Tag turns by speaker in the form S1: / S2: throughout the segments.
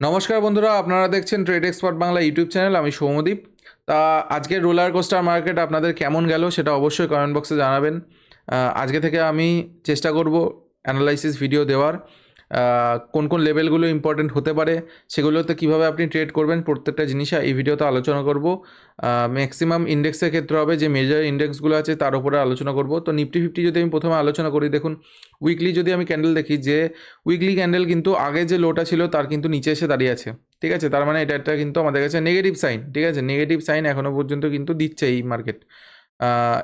S1: নমস্কার বন্ধুরা, আপনারা দেখছেন trade expert Bangla YouTube channel. আমি সৌমদীপ। তা আজকের রোলার কোস্টার মার্কেট আপনাদের কেমন গেল সেটা অবশ্যই কমেন্ট বক্সে জানাবেন। আজকে থেকে আমি চেষ্টা করব অ্যানালাইসিস ভিডিও দেওয়ার। কোন কোন লেভেলগুলো ইম্পর্টেন্ট হতে পারে, সেগুলোতে কীভাবে আপনি ট্রেড করবেন, প্রত্যেকটা জিনিস এই ভিডিওতে আলোচনা করব। ম্যাক্সিমাম ইন্ডেক্সের ক্ষেত্রে হবে, যে মেজর ইন্ডেক্সগুলো আছে তার উপরে আলোচনা করব। তো নিফটি ফিফটি যদি আমি প্রথমে আলোচনা করি, দেখুন উইকলি যদি আমি ক্যান্ডেল দেখি, যে উইকলি ক্যান্ডেল কিন্তু আগে যে লোটা ছিল তার কিন্তু নিচে এসে দাঁড়িয়ে আছে। ঠিক আছে, তার মানে এটা একটা কিন্তু আমাদের কাছে নেগেটিভ সাইন। ঠিক আছে, নেগেটিভ সাইন এখনও পর্যন্ত কিন্তু দিচ্ছে এই মার্কেট।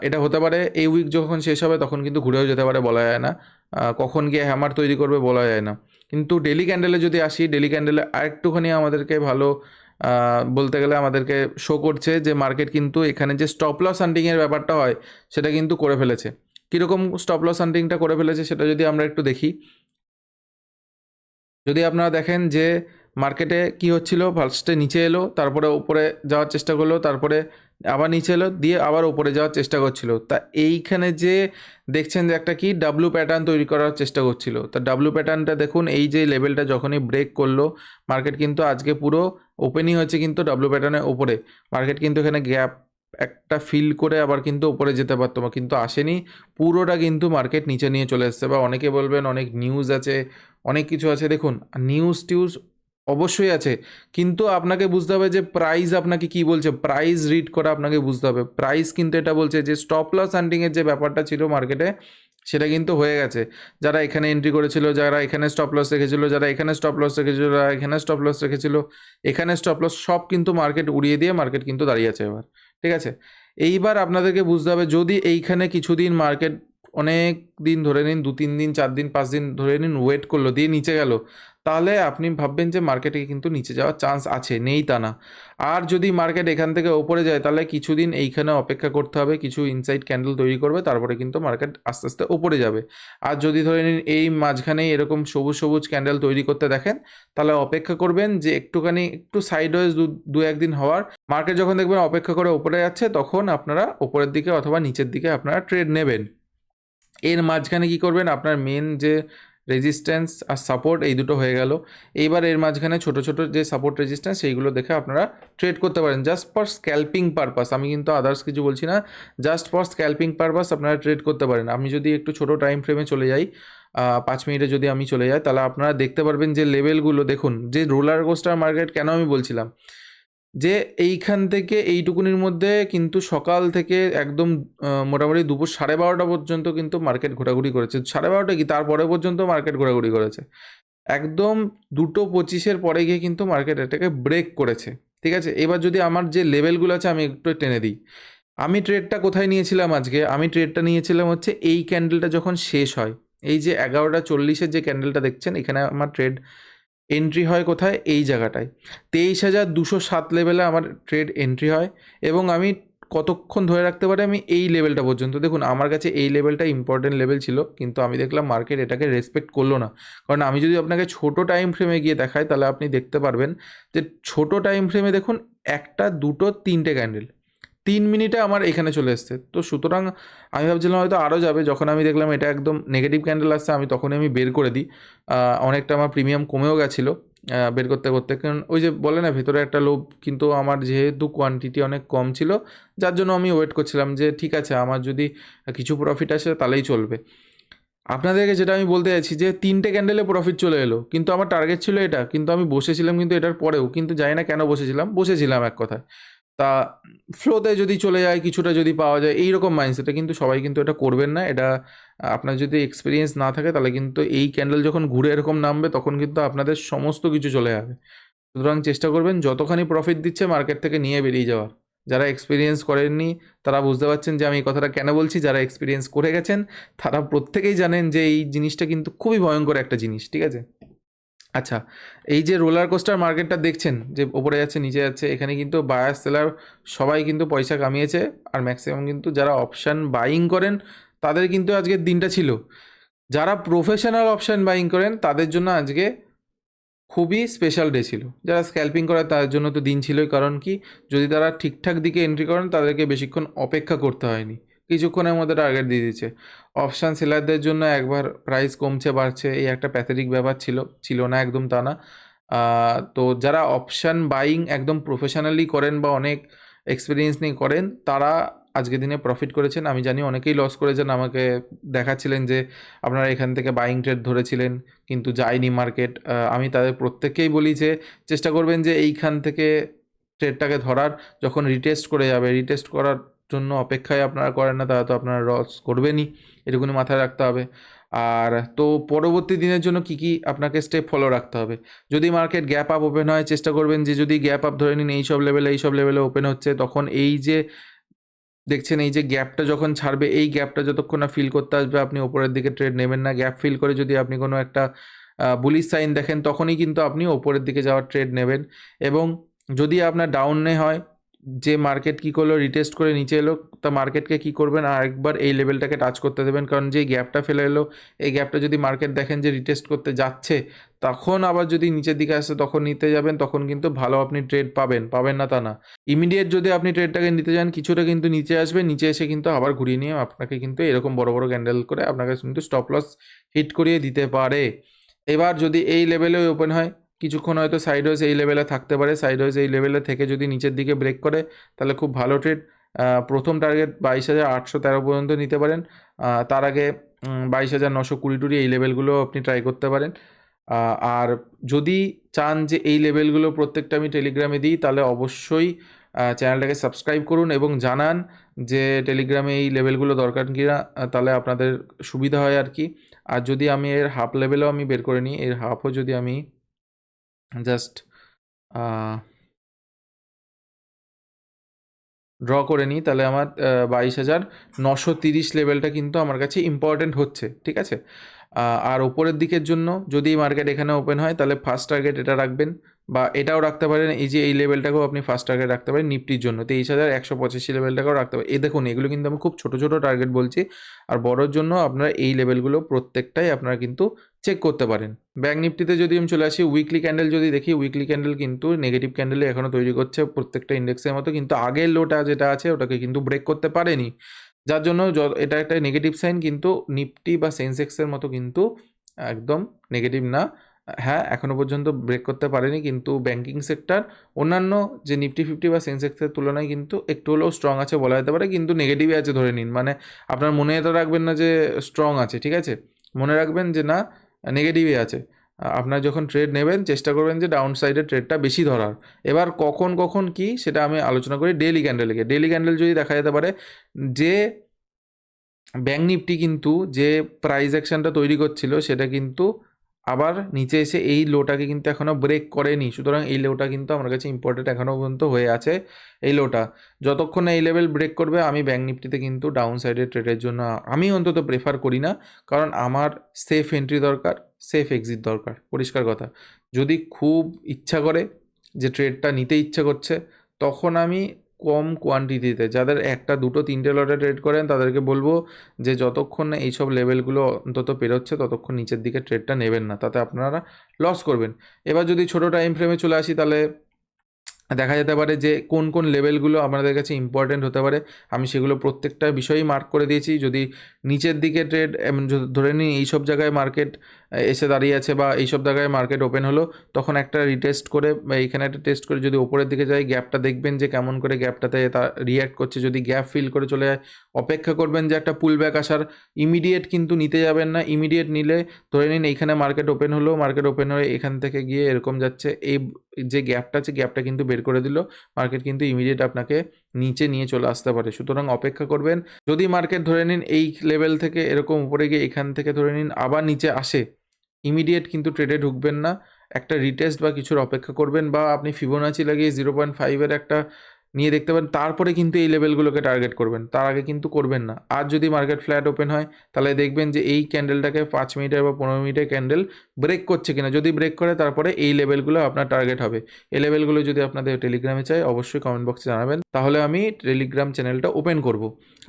S1: এটা হতে পারে এই উইক যখন শেষ হবে তখন কিন্তু ঘুরেও যেতে পারে, বলা যায় না। কখন গিয়ে হ্যামার তৈরি করবে বলা যায় না। কিন্তু ডেলি ক্যান্ডেলে যদি আসি, ডেলি ক্যান্ডেলে আরেকটুখানি আমাদেরকে ভালো বলতে গেলে আমাদেরকে শো করছে যে মার্কেট কিন্তু এখানে যে স্টপ লস হান্টিংয়ের ব্যাপারটা হয় সেটা কিন্তু করে ফেলেছে। কীরকম স্টপ লস হান্টিংটা করে ফেলেছে সেটা যদি আমরা একটু দেখি, যদি আপনারা দেখেন যে মার্কেটে কি হচ্ছিল, ফার্স্টে নিচে এলো, তারপরে উপরে যাওয়ার চেষ্টা করলো, তারপরে আবার নিচে এলো, দিয়ে আবার উপরে যাওয়ার চেষ্টা করছিল। তা এইখানে যে দেখছেন যে একটা কি ডাব্লু প্যাটার্ন তৈরি করার চেষ্টা করছিল, তা ডাব্লু প্যাটার্নটা দেখুন, এই যে লেভেলটা যখনই ব্রেক করলো মার্কেট কিন্তু আজকে পুরো ওপেনই হয়েছে কিন্তু ডাব্লু প্যাটার্নের ওপরে। মার্কেট কিন্তু এখানে গ্যাপ একটা ফিল করে আবার কিন্তু উপরে যেতে পারতো, কিন্তু আসেনি, পুরোটা কিন্তু মার্কেট নিচে নিয়ে চলে এসছে। বা অনেকে বলবেন অনেক নিউজ আছে, অনেক কিছু আছে। দেখুন নিউজ টিউজ অবশ্যই আছে, কিন্তু আপনাকে বুঝতে হবে যে প্রাইস আপনাকে কি বলছে, প্রাইস রিড করা আপনাকে বুঝতে হবে। প্রাইস কিন্তু এটা বলছে যে স্টপ লস হান্টিংয়ের যে ব্যাপারটা ছিল মার্কেটে সেটা কিন্তু হয়ে গেছে। যারা এখানে এন্ট্রি করেছিল, যারা এখানে স্টপ লস রেখেছিল, যারা এখানে স্টপ লস রেখেছিল, যারা এখানে স্টপ লস রেখেছিল, এখানে স্টপ লস সব কিন্তু মার্কেট উড়িয়ে দিয়ে মার্কেট কিন্তু দাঁড়িয়ে আছে এবার। ঠিক আছে, এইবার আপনাদেরকে বুঝতে হবে, যদি এইখানে কিছুদিন মার্কেট অনেক দিন ধরে নিন, 2-3 দিন 4 দিন 5 দিন ধরে নিন ওয়েট করলো, দিয়ে নিচে গেল, তাহলে আপনি ভাববেন যে মার্কেটে কিন্তু নিচে যাওয়ার চান্স আছে, নেই তা না। আর যদি মার্কেট এখান থেকে ওপরে যায় তাহলে কিছুদিন এইখানে অপেক্ষা করতে হবে, কিছু ইনসাইড ক্যান্ডেল তৈরি করবে, তারপরে কিন্তু মার্কেট আস্তে আস্তে ওপরে যাবে। আর যদি ধরে নিন এই মাঝখানেই এরকম সবুজ সবুজ ক্যান্ডেল তৈরি করতে দেখেন, তাহলে অপেক্ষা করবেন যে একটু সাইডওয়েজ 2-1 দিন হওয়ার। মার্কেট যখন দেখবেন অপেক্ষা করে ওপরে যাচ্ছে, তখন আপনারা ওপরের দিকে অথবা নিচের দিকে আপনারা ট্রেড নেবেন। এর মাঝখানে কি করবেন, আপনার মেন যে রেজিস্ট্যান্স আর সাপোর্ট এই দুটো হয়ে গেল। এইবার এর মাঝখানে ছোট ছোট যে সাপোর্ট রেজিস্ট্যান্স সেইগুলো দেখে আপনারা ট্রেড করতে পারেন, জাস্ট ফর স্ক্যাল্পিং পারপাস। আমি কিন্তু আদার্স কিছু বলছি না, জাস্ট ফর স্ক্যাল্পিং পারপাস আপনারা ট্রেড করতে পারেন। আমি যদি একটু ছোট টাইম ফ্রেমে চলে যাই, 5 মিনিটে যদি আমি চলে যাই, তাহলে আপনারা দেখতে পারবেন যে লেভেলগুলো দেখুন, যে রোলার কোস্টার মার্কেট কেন আমি বলছিলাম, যে এইখান থেকে এইটুকুনির মধ্যে কিন্তু সকাল থেকে একদম মোটামুটি দুপুর 12:30 পর্যন্ত কিন্তু মার্কেট ঘোরাঘুরি করেছে। 12:30 কি তারপরে পর্যন্ত মার্কেট ঘোরাঘুরি করেছে। একদম 2:25 পরে গিয়ে কিন্তু মার্কেট এটাকে ব্রেক করেছে। ঠিক আছে, এবার যদি আমার যে লেভেলগুলো আছে আমি একটু টেনে দিই। আমি ট্রেডটা কোথায় নিয়েছিলাম আজকে, আমি ট্রেডটা নিয়েছিলাম হচ্ছে এই ক্যান্ডেলটা যখন শেষ হয়, এই যে 11:40 যে ক্যান্ডেলটা দেখছেন, এখানে আমার ট্রেড এন্ট্রি হয় কোথায়, এই জায়গাটায় 23,207 লেভেলে আমার ট্রেড এন্ট্রি হয়। এবং আমি কতক্ষণ ধরে রাখতে পারি, আমি এই লেভেলটা পর্যন্ত। দেখুন আমার কাছে এই লেভেলটা ইম্পর্টেন্ট লেভেল ছিল, কিন্তু আমি দেখলাম মার্কেট এটাকে রেসপেক্ট করলো না। কারণ আমি যদি আপনাকে ছোট টাইম ফ্রেমে গিয়ে দেখাই, তাহলে আপনি দেখতে পারবেন যে ছোট টাইম ফ্রেমে দেখুন 1, 2, 3টে ক্যান্ডেল 3 মিনিটে আমার এখানে চলে এসছে। তো সুতরাং আমি ভাবছিলাম হয়তো আরও যাবে, যখন আমি দেখলাম এটা একদম নেগেটিভ ক্যান্ডেল আসছে, আমি তখনই আমি বের করে দিই। অনেকটা আমার প্রিমিয়াম কমেও গেছিলো বের করতে করতে, কারণ ওই যে বলে না ভেতরে একটা লোভ, কিন্তু আমার যেহেতু কোয়ান্টিটি অনেক কম ছিল, যার জন্য আমি ওয়েট করছিলাম যে ঠিক আছে আমার যদি কিছু প্রফিট আসে তাহলেই চলবে। আপনাদেরকে যেটা আমি বলতে চাইছি, যে 3টে ক্যান্ডেলে প্রফিট চলে এলো, কিন্তু আমার টার্গেট ছিল এটা, কিন্তু আমি বসেছিলাম কিন্তু এটার পরেও, কিন্তু জানি না কেন বসেছিলাম এক কথায়। তা ফ্লোতে যদি চলে যায়, কিছুটা যদি পাওয়া যায়, এইরকম মাইন্ডসেটে কিন্তু সবাই কিন্তু এটা করবেন না। এটা আপনার যদি এক্সপিরিয়েন্স না থাকে, তাহলে কিন্তু এই ক্যান্ডেল যখন ঘুরে এরকম নামবে, তখন কিন্তু আপনাদের সমস্ত কিছু চলে যাবে। সুতরাং চেষ্টা করবেন যতখানি প্রফিট দিচ্ছে মার্কেট থেকে নিয়ে বেরিয়ে যাওয়ার। যারা এক্সপিরিয়েন্স করেননি তারা বুঝতে পারছেন যে আমি এই কথাটা কেন বলছি, যারা এক্সপিরিয়েন্স করে গেছেন তারা প্রত্যেকেই জানেন যে এই জিনিসটা কিন্তু খুবই ভয়ঙ্কর একটা জিনিস। ঠিক আছে, আচ্ছা, এই যে রোলার কোস্টার মার্কেটটা দেখছেন, যে ওপরে যাচ্ছে নিচে যাচ্ছে, এখানে কিন্তু বায়ার সেলার সবাই কিন্তু পয়সা কামিয়েছে। আর ম্যাক্সিমাম কিন্তু যারা অপশান বাইং করেন তাদের কিন্তু আজকের দিনটা ছিল। যারা প্রফেশনাল অপশান বাইং করেন তাদের জন্য আজকে খুবই স্পেশাল ডে ছিল। যারা স্ক্যাল্পিং করে তাদের জন্য তো দিন ছিলই, কারণ কি, যদি তারা ঠিকঠাক দিকে এন্ট্রি করেন তাদেরকে বেশিক্ষণ অপেক্ষা করতে হয়নি, কিছুক্ষণের মধ্যে টার্গেট দিয়ে দিচ্ছে। অপশান সেলারদের জন্য একবার প্রাইস কমছে বাড়ছে, এই একটা প্যাথেটিক ব্যাপার ছিল না একদম তা না। তো যারা অপশান বাইং একদম প্রফেশনালি করেন বা অনেক এক্সপিরিয়েন্স নিয়ে করেন, তারা আজকের দিনে প্রফিট করেছেন। আমি জানি অনেকেই লস করেছেন, আমাকে দেখাচ্ছিলেন যে আপনারা এখান থেকে বাইং ট্রেড ধরেছিলেন কিন্তু যায়নি মার্কেট। আমি তাদের প্রত্যেককেই বলি যে চেষ্টা করবেন যে এইখান থেকে ট্রেডটাকে ধরার। যখন রিটেস্ট করে যাবে, রিটেস্ট করার জন্য অপেক্ষায় আপনারা করেন না, তারা তো আপনারা লস করবেনই, এটুকুনি মাথায় রাখতে হবে। আর তো পরবর্তী দিনের জন্য কি কি আপনাকে স্টেপ ফলো রাখতে হবে। যদি মার্কেট গ্যাপ আপ ওপেন হয়, চেষ্টা করবেন যে যদি গ্যাপ আপ ধরে নিন এইসব লেভেলে ওপেন হচ্ছে, তখন এই যে দেখছেন এই যে গ্যাপটা যখন ছাড়বে, এই গ্যাপটা যতক্ষণ না ফিল করতে আসবে আপনি ওপরের দিকে ট্রেড নেবেন না। গ্যাপ ফিল করে যদি আপনি কোনো একটা বুলিশ সাইন দেখেন, তখনই কিন্তু আপনি ওপরের দিকে যাওয়ার ট্রেড নেবেন। এবং যদি আপনার ডাউনে হয়, যে মার্কেট কী করলো, রিটেস্ট করে নিচে এলো, তা মার্কেটকে কী করবেন, আরেকবার এই লেভেলটাকে টাচ করতে দেবেন। কারণ যেই গ্যাপটা ফেলে এলো, এই গ্যাপটা যদি মার্কেট দেখেন যে রিটেস্ট করতে যাচ্ছে, তখন আবার যদি নিচের দিকে আসে তখন নিতে যাবেন, তখন কিন্তু ভালো আপনি ট্রেড পাবেন না তা না। ইমিডিয়েট যদি আপনি ট্রেডটাকে নিতে যান, কিছুটা কিন্তু নিচে আসবে, নিচে এসে কিন্তু আবার ঘুরিয়ে নিয়ে আপনাকে কিন্তু এরকম বড় বড় ক্যান্ডেল করে আপনাকে কিন্তু স্টপ লস হিট করিয়ে দিতে পারে। এবার যদি এই লেভেলে ওপেন হয়, কিছুক্ষণ হয়তো সাইডওয়েজ এই লেভেলে থাকতে পারে, সাইডওয়েজ এই লেভেলে থেকে যদি নিচের দিকে ব্রেক করে, তাহলে খুব ভালো ট্রেড। প্রথম টার্গেট 22,813 পর্যন্ত নিতে পারেন। তার আগে 22,920 টুরি এই লেভেলগুলো আপনি ট্রাই করতে পারেন। আর যদি চান যে এই লেভেলগুলো প্রত্যেকটা আমি টেলিগ্রামে দিই, তাহলে অবশ্যই চ্যানেলটাকে সাবস্ক্রাইব করুন এবং জানান যে টেলিগ্রামে এই লেভেলগুলো দরকার কিনা, তাহলে আপনাদের সুবিধা হয় আর কি। আর যদি আমি এর হাফ লেভেলও আমি বের করে নিই, এর হাফও যদি আমি জাস্ট ড্র করে নিই, তাহলে আমার 22,930 লেভেলটা কিন্তু আমার কাছে ইম্পর্ট্যান্ট হচ্ছে, ঠিক আছে। আর ওপরের দিকের জন্য যদি মার্কেট এখানে ওপেন হয়, তাহলে ফার্স্ট টার্গেট এটা রাখবেন, বা এটাও রাখতে পারেন, এই যে এই লেভেলটাকেও আপনি ফার্স্ট টার্গেট রাখতে পারেন নিফটির জন্য। 23,185 লেভেলটাকেও রাখতে পারেন। এই দেখুন, এগুলো কিন্তু আমি খুব ছোটো ছোটো টার্গেট বলছি। আর বড়োর জন্য আপনারা এই লেভেলগুলো প্রত্যেকটাই আপনারা কিন্তু চেক করতে পারেন। ব্যাঙ্ক নিফটিতে যদি আমি চলে আসি, উইকলি ক্যান্ডেল যদি দেখি, উইকলি ক্যান্ডেল কিন্তু নেগেটিভ ক্যান্ডেলে এখনও তৈরি করছে প্রত্যেকটা ইন্ডেক্সের মতো, কিন্তু আগের লোটা যেটা আছে ওটাকে কিন্তু ব্রেক করতে পারেনি, যার জন্য এটা একটা নেগেটিভ সাইন। কিন্তু নিফটি বা সেন্সেক্সের মতো কিন্তু একদম নেগেটিভ না। হ্যাঁ, এখনও পর্যন্ত ব্রেক করতে পারেনি, কিন্তু ব্যাঙ্কিং সেক্টর অন্যান্য যে নিফটি 50 বা সেন্সেক্সের তুলনায় কিন্তু একটু হলেও স্ট্রং আছে বলা যেতে পারে, কিন্তু নেগেটিভই আছে ধরে নিন। মানে আপনার মনে তো রাখবেন না যে স্ট্রং আছে, ঠিক আছে, মনে রাখবেন যে না, নেগেটিভই আছে। আপনার যখন ট্রেড নেবেন, চেষ্টা করবেন যে ডাউন সাইডে ট্রেডটা বেশি ধরার। এবার কখন কি সেটা আমি আলোচনা করি ডেইলি ক্যান্ডেলে গিয়ে। ডেইলি ক্যান্ডেল যদি দেখা যেতে পারে যে ব্যাঙ্ক নিফটি কিন্তু যে প্রাইস অ্যাকশনটা তৈরি করছিল, সেটা কিন্তু আবার নিচে এসে এই লোটাকে কিন্তু এখনও ব্রেক করেনি। সুতরাং এই লোটা কিন্তু আমার কাছে ইম্পর্টেন্ট এখনও পর্যন্ত হয়ে আছে। এই লোটা যতক্ষণ না এই লেভেল ব্রেক করবে, আমি ব্যাঙ্ক নিফটিতে কিন্তু ডাউন সাইডের ট্রেডের জন্য আমি অন্তত প্রেফার করি না। কারণ আমার সেফ এন্ট্রি দরকার, সেফ এক্সিট দরকার, পরিষ্কার কথা। যদি খুব ইচ্ছা করে যে ট্রেডটা নিতে ইচ্ছা করছে, তখন আমি কম কোয়ান্টিটিতে, যাদের একটা দুটো তিনটে লটে ট্রেড করেন, তাদেরকে বলবো যে যতক্ষণ না এইসব লেভেলগুলো অন্তত পেরোচ্ছে, ততক্ষণ নিচের দিকে ট্রেডটা নেবেন না, তাতে আপনারা লস করবেন। এবার যদি ছোটো টাইম ফ্রেমে চলে আসি, তাহলে দেখা যেতে পারে যে কোন লেভেলগুলো আপনাদের কাছে ইম্পর্ট্যান্ট হতে পারে। আমি সেগুলো প্রত্যেকটা বিষয়ই মার্ক করে দিয়েছি। যদি নিচের দিকে ট্রেড ধরে নিন এইসব জায়গায় মার্কেট এসে দাঁড়িয়ে আছে, বা এইসব জায়গায় মার্কেট ওপেন হলো, তখন একটা রিটেস্ট করে বা এইখানে একটা টেস্ট করে যদি ওপরের দিকে যায়, গ্যাপটা দেখবেন যে কেমন করে গ্যাপটাতে তা রিয়্যাক্ট করছে। যদি গ্যাপ ফিল করে চলে যায়, অপেক্ষা করবেন যে একটা পুল ব্যাক আসার। ইমিডিয়েট কিন্তু নিতে যাবেন না। ইমিডিয়েট নিলে ধরে নিন এইখানে মার্কেট ওপেন হলো, মার্কেট ওপেন হয়ে এখান থেকে গিয়ে এরকম যাচ্ছে, এই যে গ্যাপটা আছে, গ্যাপটা কিন্তু বের করে দিল, মার্কেট কিন্তু ইমিডিয়েট আপনাকে নিচে নিয়ে চলে আসতে পারে। সুতরাং অপেক্ষা করবেন। যদি মার্কেট ধরে নিন এই লেভেল থেকে এরকম উপরে গিয়ে এখান থেকে ধরে নিন আবার নিচে আসে, ইমিডিয়েট কিন্তু ট্রেডে ঢুকবেন না। একটা রিটেস্ট বা কিছুর অপেক্ষা করবেন, বা আপনি ফিবোনাচি লাগিয়ে 0.5-এর একটা নিয়ে দেখতে পারেন, তারপরে কিন্তু এই লেভেলগুলোকে টার্গেট করবেন, তার আগে কিন্তু করবেন না। আর যদি মার্কেট ফ্ল্যাট ওপেন হয়, তাহলে দেখবেন যে এই ক্যান্ডেলটাকে 5 মিনিটের বা 15 মিনিটের ক্যান্ডেল ব্রেক করছে কিনা। যদি ব্রেক করে, তারপরে এই লেভেলগুলো আপনার টার্গেট হবে। এই লেভেলগুলো যদি আপনাদের টেলিগ্রামে চাই, অবশ্যই কমেন্ট বক্সে জানাবেন, তাহলে আমি টেলিগ্রাম চ্যানেলটা ওপেন করব।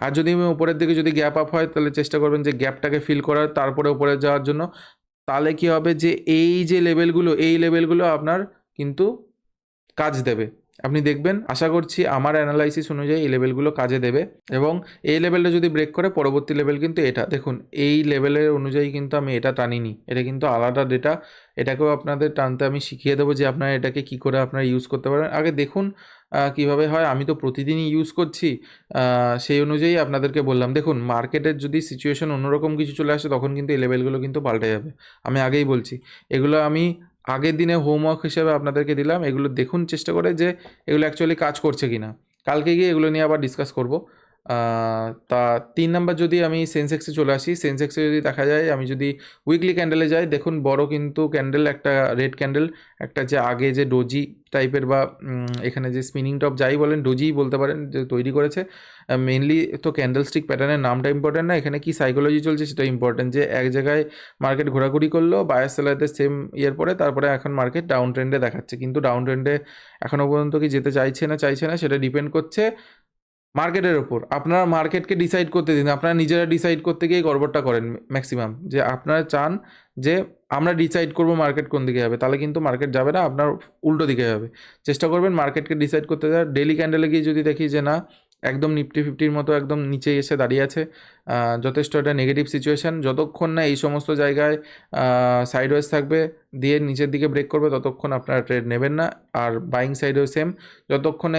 S1: আর যদি আমি উপরের দিকে যদি গ্যাপ আপ হয়, তাহলে চেষ্টা করবেন যে গ্যাপটাকে ফিল করার, তারপরে উপরে যাওয়ার জন্য। তাহলে কি হবে যে এই যে লেভেলগুলো, এই লেভেলগুলো আপনার কিন্তু কাজ দেবে। আপনি দেখবেন, আশা করছি আমার অ্যানালাইসিস অনুযায়ী এই লেভেলগুলো কাজে দেবে, এবং এই লেভেলটা যদি ব্রেক করে পরবর্তী লেভেল কিন্তু এটা দেখুন, এই লেভেলের অনুযায়ী কিন্তু আমি এটা টানিনি, এটা কিন্তু আলাদা ডেটা, এটাকেও আপনাদের টানতে আমি শিখিয়ে দেবো যে আপনারা এটাকে কী করে আপনারা ইউজ করতে পারেন। আগে দেখুন কীভাবে হয়, আমি তো প্রতিদিনই ইউজ করছি, সেই অনুযায়ী আপনাদেরকে বললাম। দেখুন মার্কেটের যদি সিচুয়েশন অন্যরকম কিছু চলে আসে তখন কিন্তু এই লেভেলগুলো কিন্তু পাল্টে যাবে, আমি আগেই বলছি। এগুলো আমি আগের দিনে হোমওয়ার্ক হিসেবে আপনাদেরকে দিলাম, এগুলো দেখুন চেষ্টা করে যে এগুলো অ্যাকচুয়ালি কাজ করছে কি না। কালকে গিয়ে এগুলো নিয়ে আবার ডিসকাস করব। তা 3 নাম্বার যদি আমি সেন্সেক্সে চলে আসি, সেন্সেক্সে যদি দেখা যায়, আমি যদি উইকলি ক্যান্ডেলে যাই, দেখুন বড় কিন্তু ক্যান্ডেল, একটা রেড ক্যান্ডেল, একটা যে আগে যে ডোজি টাইপের বা এখানে যে স্পিনিং টপ যাই বলেন, ডোজিই বলতে পারেন, যে তৈরি করেছে। মেনলি তো ক্যান্ডেল স্টিক প্যাটার্নের নামটা ইম্পর্টেন্ট না, এখানে কি সাইকোলজি চলছে সেটা ইম্পর্টেন্ট, যে এক জায়গায় মার্কেট ঘোরাঘুরি করলো বায়ার সেলারদের সেম ইয়ের পরে, তারপরে এখন মার্কেট ডাউন ট্রেন্ডে দেখাচ্ছে, কিন্তু ডাউন ট্রেন্ডে এখনও পর্যন্ত কি যেতে চাইছে না সেটা ডিপেন্ড করছে মার্কেটের ওপর। আপনারা মার্কেটকে ডিসাইড করতে দিন, আপনারা নিজেরা ডিসাইড করতে গিয়ে গড়বড়টা করেন ম্যাক্সিমাম, যে আপনারা চান যে আমরা ডিসাইড করব মার্কেট কোন দিকে যাবে, তাহলে কিন্তু মার্কেট যাবে না, আপনার উল্টো দিকে যাবে। চেষ্টা করবেন মার্কেটকে ডিসাইড করতে দেওয়ার। ডেলি ক্যান্ডেলে গিয়ে যদি দেখি যে না, একদম নিফটি ফিফটির মতো একদম নিচে এসে দাঁড়িয়ে আছে, যথেষ্ট একটা নেগেটিভ সিচুয়েশান, যতক্ষণ না এই সমস্ত জায়গায় সাইডওয়েজ থাকবে, দিয়ে নিচের দিকে ব্রেক করবে, ততক্ষণ আপনারা ট্রেড নেবেন না। আর বাইং সাইডেও সেম, যতক্ষণ না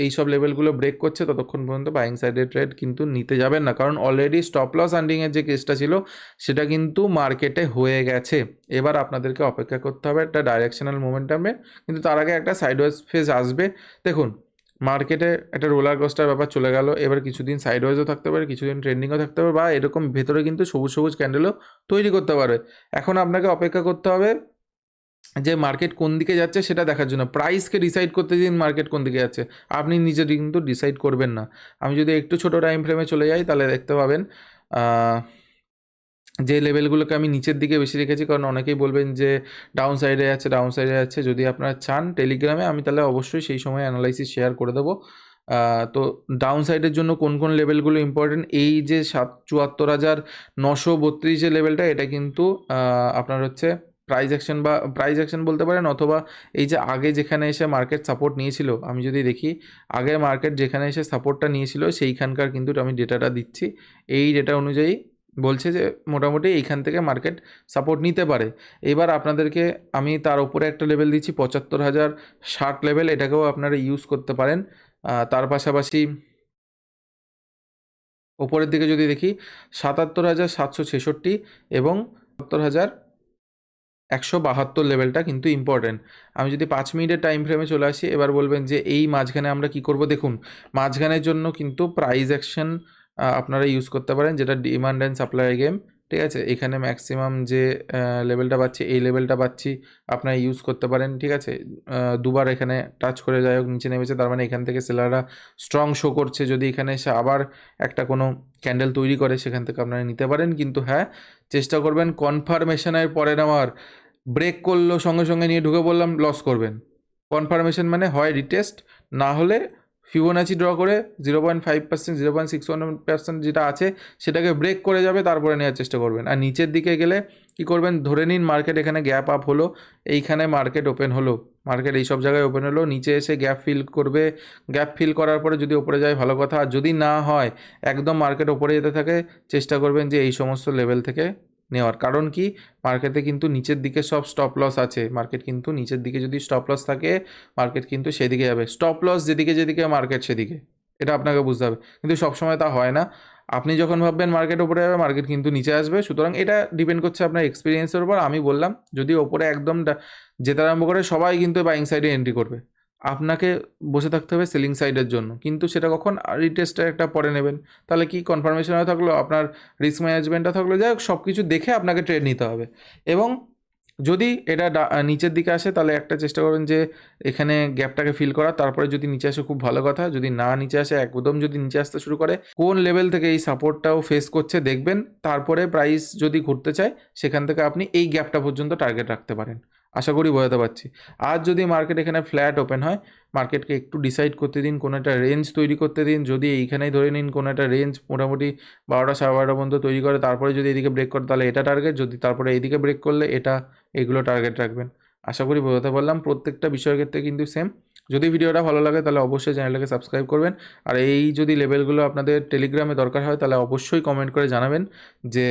S1: এইসব লেভেলগুলো ব্রেক করছে ততক্ষণ পর্যন্ত বাইং সাইডের ট্রেড কিন্তু নিতে যাবেন না, কারণ অলরেডি স্টপ লস আন্ডিংয়ের যে কেসটা ছিল সেটা কিন্তু মার্কেটে হয়ে গেছে। এবার আপনাদেরকে অপেক্ষা করতে হবে একটা ডাইরেকশনাল মোমেন্টামে, কিন্তু তার আগে একটা সাইডওয়েজ ফেজ আসবে। দেখুন মার্কেটে একটা রোলার কোস্টার ব্যাপার চলে গেল, এবার কিছুদিন সাইডওয়েজও থাকতে পারে, কিছুদিন ট্রেন্ডিংও থাকতে পারে, বা এরকম ভেতরে কিন্তু সবুজ সবুজ ক্যান্ডেলও তৈরি করতে পারে। এখন আপনাকে অপেক্ষা করতে হবে যে মার্কেট কোন দিকে যাচ্ছে সেটা দেখার জন্য। প্রাইসকে ডিসাইড করতে দিন মার্কেট কোন দিকে যাচ্ছে, আপনি নিজে কিন্তু ডিসাইড করবেন না। আমি যদি একটু ছোটো টাইম ফ্রেমে চলে যাই তাহলে দেখতে পাবেন যে লেভেলগুলোকে আমি নিচের দিকে বেশি রেখেছি, কারণ অনেকেই বলবেন যে ডাউন সাইডে যাচ্ছে। যদি আপনারা চান টেলিগ্রামে, আমি তাহলে অবশ্যই সেই সময় অ্যানালাইসিস শেয়ার করে দেবো। তো ডাউন সাইডের জন্য কোন কোন লেভেলগুলো ইম্পর্টেন্ট, এই যে 74,932 যে লেভেলটা, এটা কিন্তু আপনার হচ্ছে প্রাইস অ্যাকশন বলতে পারেন, অথবা এই যে আগে যেখানে এসে মার্কেট সাপোর্ট নিয়েছিল, আমি যদি দেখি আগে মার্কেট যেখানে এসে সাপোর্টটা নিয়েছিল সেইখানকার কিন্তু আমি ডেটাটা দিচ্ছি। এই ডেটা অনুযায়ী বলছে যে মোটামুটি এইখান থেকে মার্কেট সাপোর্ট নিতে পারে। এবার আপনাদেরকে আমি তার উপরে একটা লেভেল দিচ্ছি 75,060 লেভেল, এটাকেও আপনারা ইউজ করতে পারেন। তার পাশাপাশি ওপরের দিকে যদি দেখি 77,766 এবং 77,172 লেভেলটা কিন্তু ইম্পর্টেন্ট। আমি যদি 5 মিনিটের টাইম ফ্রেমে চলে আসি, এবার বলবেন যে এই মাঝখানে আমরা কি করব। দেখুন মাঝখানের জন্য কিন্তু প্রাইস অ্যাকশন আপনারা ইউজ করতে পারেন, যেটা ডিমান্ড অ্যান্ড সাপ্লাই গেম, ঠিক আছে। এখানে ম্যাক্সিমাম যে লেভেলটা পাচ্ছি, এই লেভেলটা পাচ্ছি, আপনারা ইউজ করতে পারেন, ঠিক আছে। দুবার এখানে টাচ করে যাই হোক নিচে নেমেছে, তার মানে এখান থেকে সেলাররা স্ট্রং শো করছে। যদি এখানে এসে আবার একটা কোনো ক্যান্ডেল তৈরি করে, সেখান থেকে আপনারা নিতে পারেন, কিন্তু হ্যাঁ চেষ্টা করবেন কনফার্মেশনের পরে নেওয়ার। ব্রেক করলো সঙ্গে সঙ্গে নিয়ে ঢুকে বললাম, লস করবেন। কনফার্মেশন মানে হয় রিটেস্ট, না হলে ফিবোনাচি ড্র করে 0.5%, 0.61% যেটা আছে সেটাকে ব্রেক করে যাবে, তারপরে নেওয়ার চেষ্টা করবেন। আর নিচের দিকে গেলে কি করবেন, ধরে নিন মার্কেট এখানে গ্যাপ আপ হলো, এইখানে মার্কেট ওপেন হলো, মার্কেট এইসব জায়গায় ওপেন হলো, নিচে এসে গ্যাপ ফিল করবে। গ্যাপ ফিল করার পরে যদি ওপরে যায় ভালো কথা, আর যদি না হয় একদম মার্কেট ওপরে যেতে থাকে, চেষ্টা করবেন যে এই সমস্ত লেভেল থেকে নেওয়ার। কারণ কি, মার্কেটে কিন্তু নিচের দিকে সব স্টপ লস আছে, মার্কেট কিন্তু নিচের দিকে যদি স্টপ লস থাকে মার্কেট কিন্তু সেদিকে যাবে। স্টপ লস যেদিকে মার্কেট সেদিকে, এটা আপনাকে বুঝতে হবে, কিন্তু সবসময় তা হয় না। আপনি যখন ভাববেন মার্কেট ওপরে যাবে, মার্কেট কিন্তু নিচে আসবে। সুতরাং এটা ডিপেন্ড করছে আপনার এক্সপিরিয়েন্সের উপর। আমি বললাম যদি ওপরে একদম যেতে আরম্ভ করে, সবাই কিন্তু বাইং সাইডে এন্ট্রি করবে, আপনাকে বসে থাকতে হবে সেলিং সাইডের জন্য। কিন্তু সেটা কখন, রিটেস্টের একটা পরে নেবেন, তাহলে কি কনফার্মেশনও থাকলো, আপনার রিস্ক ম্যানেজমেন্টটা থাকলো, যাই হোক সব কিছু দেখে আপনাকে ট্রেড নিতে হবে। এবং যদি এটা নিচের দিকে আসে, তাহলে একটা চেষ্টা করবেন যে এখানে গ্যাপটাকে ফিল করা, তারপরে যদি নিচে আসে খুব ভালো কথা, যদি না নিচে আসে, একদম যদি নিচে আসতে শুরু করে, কোন লেভেল থেকে এই সাপোর্টটাও ফেস করছে দেখবেন, তারপরে প্রাইস যদি ঘুরতে চায় সেখান থেকে আপনি এই গ্যাপটা পর্যন্ত টার্গেট রাখতে পারেন। আশা করি বোঝাতে পারছি। আর যদি মার্কেট এখানে ফ্ল্যাট ওপেন হয়, মার্কেটকে একটু ডিসাইড করতে দিন, কোনো একটা রেঞ্জ তৈরি করতে দিন। যদি এইখানেই ধরে নিন কোনো একটা রেঞ্জ মোটামুটি 12টা 12:30 পর্যন্ত তৈরি করে, তারপরে যদি এদিকে ব্রেক করে তাহলে এটা টার্গেট, যদি তারপরে এইদিকে ব্রেক করলে এটা, এগুলো টার্গেট রাখবেন। আশা করি বোঝাতে পারলাম। প্রত্যেকটা বিষয়ের ক্ষেত্রে কিন্তু সেম। যদি ভিডিওটা ভালো লাগে তাহলে অবশ্যই চ্যানেলটাকে সাবস্ক্রাইব করবেন। আর এই যদি লেভেলগুলো আপনাদের টেলিগ্রামে দরকার হয় তাহলে অবশ্যই কমেন্ট করে জানাবেন যে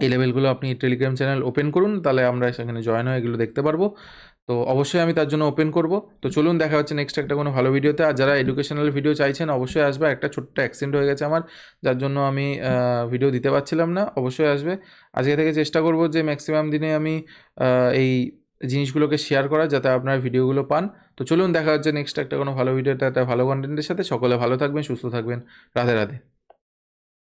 S1: এই লেভেলগুলো আপনি টেলিগ্রাম চ্যানেল ওপেন করুন, তাহলে আমরা সেখানে জয়েন হয়ে এগুলো দেখতে পারবো। তো অবশ্যই আমি তার জন্য ওপেন করব। তো চলুন দেখা হচ্ছে নেক্সট একটা কোনো ভালো ভিডিওতে। আর যারা এডুকেশনাল ভিডিও চাইছেন অবশ্যই আসবে। একটা ছোট্ট অ্যাক্সিডেন্ট হয়ে গেছে আমার, যার জন্য আমি ভিডিও দিতে পারছিলাম না। অবশ্যই আসবে। আজকে থেকে চেষ্টা করব যে ম্যাক্সিমাম দিনে আমি এই জিনিসগুলোকে শেয়ার করার, যাতে আপনারা ভিডিওগুলো পান। তো চলুন দেখা হচ্ছে নেক্সট একটা কোনো ভালো ভিডিওতে, একটা ভালো কন্টেন্টের সাথে। সকলে ভালো থাকবেন, সুস্থ থাকবেন। রাধে রাধে।